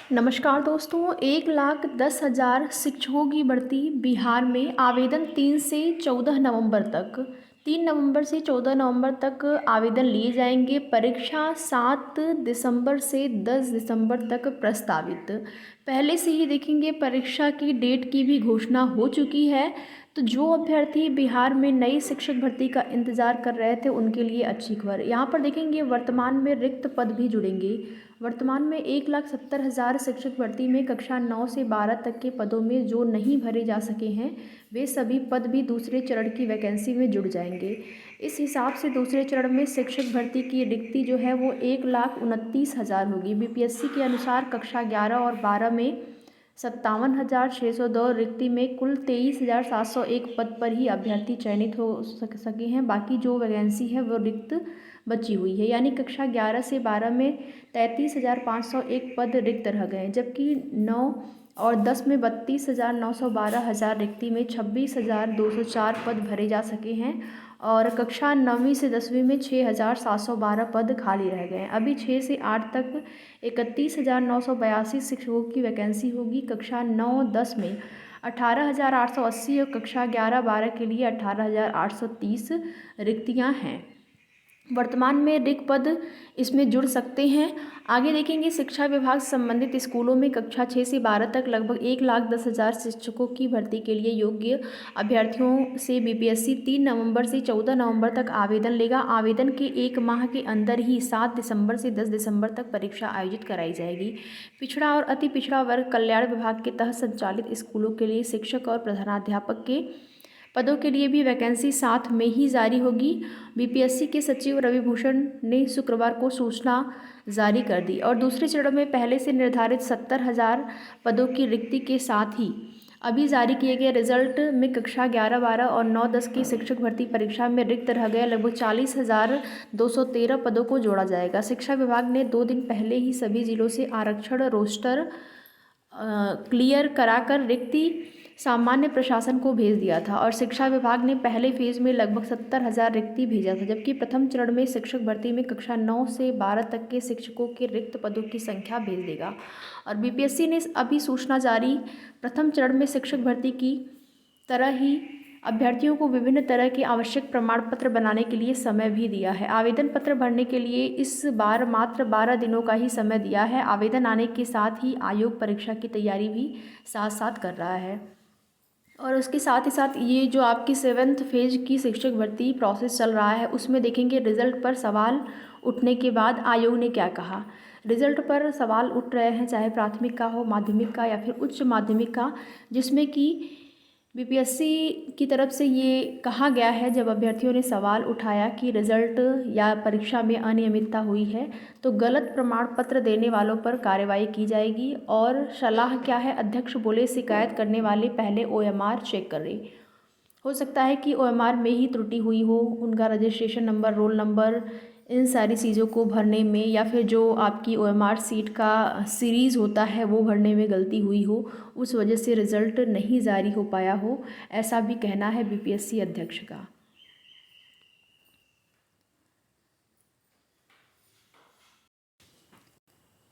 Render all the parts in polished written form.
नमस्कार दोस्तों, 1,10,000 शिक्षकों की भर्ती बिहार में। आवेदन 3 से 14 नवंबर तक 3 नवंबर से 14 नवंबर तक आवेदन लिए जाएंगे। परीक्षा 7 दिसंबर से 10 दिसंबर तक प्रस्तावित। पहले से ही देखेंगे परीक्षा की डेट की भी घोषणा हो चुकी है। तो जो अभ्यर्थी बिहार में नई शिक्षक भर्ती का इंतज़ार कर रहे थे उनके लिए अच्छी खबर। यहाँ पर देखेंगे वर्तमान में रिक्त पद भी जुड़ेंगे। वर्तमान में 1,70,000 शिक्षक भर्ती में कक्षा 9 से 12 तक के पदों में जो नहीं भरे जा सके हैं वे सभी पद भी दूसरे चरण की वैकेंसी में जुड़ जाएंगे। इस हिसाब से दूसरे चरण में शिक्षक भर्ती की रिक्ति जो है वो 1,29,000 होगी। बीपीएससी के अनुसार कक्षा 11 और 12 में 57,602 रिक्ति में कुल 23,701 पद पर ही अभ्यर्थी चयनित हो सके हैं। बाकी जो वैकेंसी है वो रिक्त बची हुई है, यानी कक्षा 11 से 12 में 33,501 पद रिक्त रह गए, जबकि 9 और 10 में 32,912 रिक्ति में 26,204 पद भरे जा सके हैं और कक्षा 9वीं से 10वीं में 6,712 पद खाली रह गए हैं। अभी 6 से 8 तक 31,982 शिक्षकों की वैकेंसी होगी। कक्षा 9-10 में 18,880 और कक्षा 11-12 के लिए 18,830 रिक्तियां हैं। वर्तमान में रिक्त पद इसमें जुड़ सकते हैं। आगे देखेंगे शिक्षा विभाग से संबंधित स्कूलों में कक्षा 6 से 12 तक लगभग 1,10,000 शिक्षकों की भर्ती के लिए योग्य अभ्यर्थियों से बीपीएससी 3 नवंबर से 14 नवंबर तक आवेदन लेगा। आवेदन के 1 माह के अंदर ही 7 दिसंबर से 10 दिसंबर तक परीक्षा आयोजित कराई जाएगी। पिछड़ा और अति पिछड़ा वर्ग कल्याण विभाग के तहत संचालित स्कूलों के लिए शिक्षक और प्रधानाध्यापक के पदों के लिए भी वैकेंसी साथ में ही जारी होगी। बीपीएससी के सचिव रवि भूषण ने शुक्रवार को सूचना जारी कर दी और दूसरे चरण में पहले से निर्धारित 70,000 पदों की रिक्ति के साथ ही अभी जारी किए गए रिजल्ट में कक्षा 11-12 और 9-10 की शिक्षक भर्ती परीक्षा में रिक्त रह गए लगभग 40,213 पदों को जोड़ा जाएगा। शिक्षा विभाग ने 2 दिन पहले ही सभी जिलों से आरक्षण रोस्टर क्लियर कराकर रिक्ति सामान्य प्रशासन को भेज दिया था और शिक्षा विभाग ने पहले फेज में लगभग 70,000 रिक्ति भेजा था, जबकि प्रथम चरण में शिक्षक भर्ती में कक्षा 9 से 12 तक के शिक्षकों के रिक्त पदों की संख्या भेज देगा। और बीपीएससी ने अभी सूचना जारी प्रथम चरण में शिक्षक भर्ती की तरह ही अभ्यर्थियों को विभिन्न तरह के आवश्यक प्रमाण पत्र बनाने के लिए समय भी दिया है। आवेदन पत्र भरने के लिए इस बार मात्र 12 दिनों का ही समय दिया है। आवेदन आने के साथ ही आयोग परीक्षा की तैयारी भी साथ साथ कर रहा है और उसके साथ ही साथ ये जो आपकी 7th फेज की शिक्षक भर्ती प्रोसेस चल रहा है उसमें देखेंगे रिजल्ट पर सवाल उठने के बाद आयोग ने क्या कहा। रिजल्ट पर सवाल उठ रहे हैं, चाहे प्राथमिक का हो, माध्यमिक का या फिर उच्च माध्यमिक का, जिसमें कि बीपीएससी की तरफ से ये कहा गया है जब अभ्यर्थियों ने सवाल उठाया कि रिजल्ट या परीक्षा में अनियमितता हुई है तो गलत प्रमाण पत्र देने वालों पर कार्रवाई की जाएगी। और सलाह क्या है, अध्यक्ष बोले शिकायत करने वाले पहले ओएमआर चेक करें। हो सकता है कि ओएमआर में ही त्रुटि हुई हो, उनका रजिस्ट्रेशन नंबर, रोल नंबर, इन सारी चीज़ों को भरने में या फिर जो आपकी ओएमआर सीट का सीरीज़ होता है वो भरने में गलती हुई हो, उस वजह से रिज़ल्ट नहीं जारी हो पाया हो, ऐसा भी कहना है बीपीएससी अध्यक्ष का।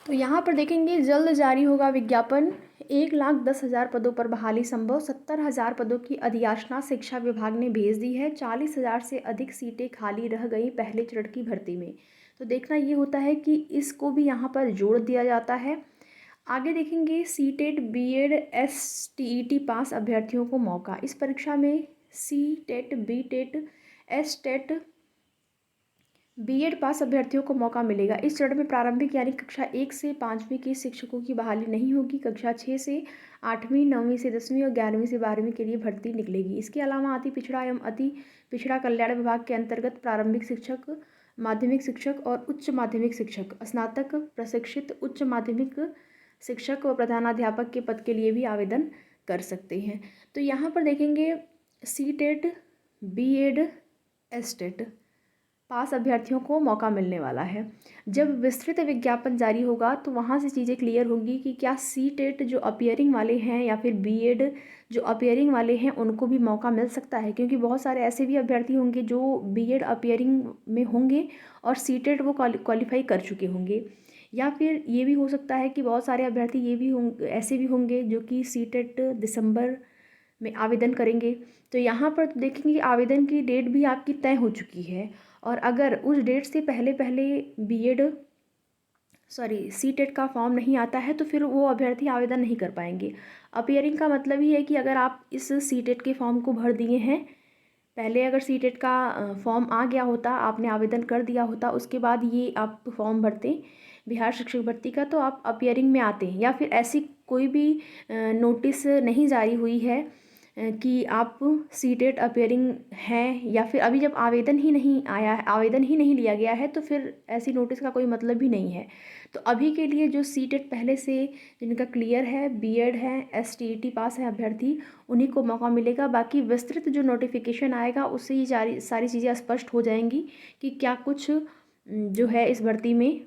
तो यहाँ पर देखेंगे जल्द जारी होगा विज्ञापन। 1,10,000 पदों पर बहाली संभव। 70,000 पदों की अधियाचना शिक्षा विभाग ने भेज दी है। 40,000 से अधिक सीटें खाली रह गई पहले चरण की भर्ती में। तो देखना ये होता है कि इसको भी यहाँ पर जोड़ दिया जाता है। आगे देखेंगे सीटेट बीएड एसटीईटी पास अभ्यर्थियों को मौका। इस परीक्षा में सीटेट बीटेट एसटेट बीएड पास अभ्यर्थियों को मौका मिलेगा। इस चरण में प्रारंभिक यानी कक्षा 1 से 5वीं के शिक्षकों की बहाली नहीं होगी। कक्षा 6 से 8वीं, 9वीं से 10वीं और 11वीं से 12वीं के लिए भर्ती निकलेगी। इसके अलावा अति पिछड़ा एवं अति पिछड़ा कल्याण विभाग के अंतर्गत प्रारंभिक शिक्षक, माध्यमिक शिक्षक और उच्च माध्यमिक शिक्षक, स्नातक प्रशिक्षित उच्च माध्यमिक शिक्षक व प्रधानाध्यापक के पद के लिए भी आवेदन कर सकते हैं। तो यहाँ पर देखेंगे सीटेट बीएड एसटेट पास अभ्यर्थियों को मौका मिलने वाला है। जब विस्तृत विज्ञापन जारी होगा तो वहाँ से चीज़ें क्लियर होंगी कि क्या सीटेट जो अपीयरिंग वाले हैं या फिर बीएड जो अपीयरिंग वाले हैं उनको भी मौका मिल सकता है, क्योंकि बहुत सारे ऐसे भी अभ्यर्थी होंगे जो बीएड अपीयरिंग में होंगे और सीटेट वो क्वालिफाई कर चुके होंगे। या फिर ये भी हो सकता है कि बहुत सारे अभ्यर्थी ये भी होंगे, ऐसे भी होंगे जो कि सीटेट दिसंबर में आवेदन करेंगे। तो यहाँ पर तो देखेंगे कि आवेदन की डेट भी आपकी तय हो चुकी है, और अगर उस डेट से पहले पहले बीएड सीटेट का फॉर्म नहीं आता है तो फिर वो अभ्यर्थी आवेदन नहीं कर पाएंगे। अपीयरिंग का मतलब ही है कि अगर आप इस सीटेट के फॉर्म को भर दिए हैं, पहले अगर सीटेट का फॉर्म आ गया होता, आपने आवेदन कर दिया होता, उसके बाद ये आप फॉर्म भरते बिहार शिक्षक भर्ती का, तो आप अपीयरिंग में आते हैं। या फिर ऐसी कोई भी नोटिस नहीं जारी हुई है कि आप सीटेट अपीयरिंग हैं, या फिर अभी जब आवेदन ही नहीं आया है, आवेदन ही नहीं लिया गया है, तो फिर ऐसी नोटिस का कोई मतलब भी नहीं है। तो अभी के लिए जो सीटेट पहले से जिनका क्लियर है, बीएड है, एसटीईटी पास है अभ्यर्थी, उन्हीं को मौका मिलेगा। बाकी विस्तृत जो नोटिफिकेशन आएगा उससे ये सारी चीज़ें स्पष्ट हो जाएंगी कि क्या कुछ जो है इस भर्ती में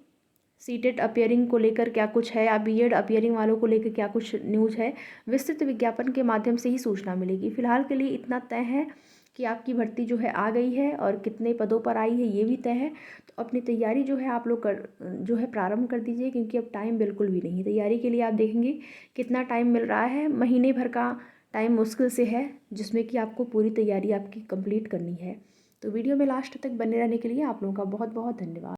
सीटेट अपीयरिंग को लेकर क्या कुछ है, या बीएड अपीयरिंग वालों को लेकर क्या कुछ न्यूज़ है। विस्तृत विज्ञापन के माध्यम से ही सूचना मिलेगी। फिलहाल के लिए इतना तय है कि आपकी भर्ती जो है आ गई है, और कितने पदों पर आई है ये भी तय है। तो अपनी तैयारी जो है आप लोग जो है प्रारंभ कर दीजिए, क्योंकि अब टाइम बिल्कुल भी नहीं है तैयारी के लिए। आप देखेंगे कितना टाइम मिल रहा है, महीने भर का टाइम मुश्किल से है, जिसमें कि आपको पूरी तैयारी आपकी कंप्लीट करनी है। तो वीडियो में लास्ट तक बने रहने के लिए आप लोगों का बहुत बहुत धन्यवाद।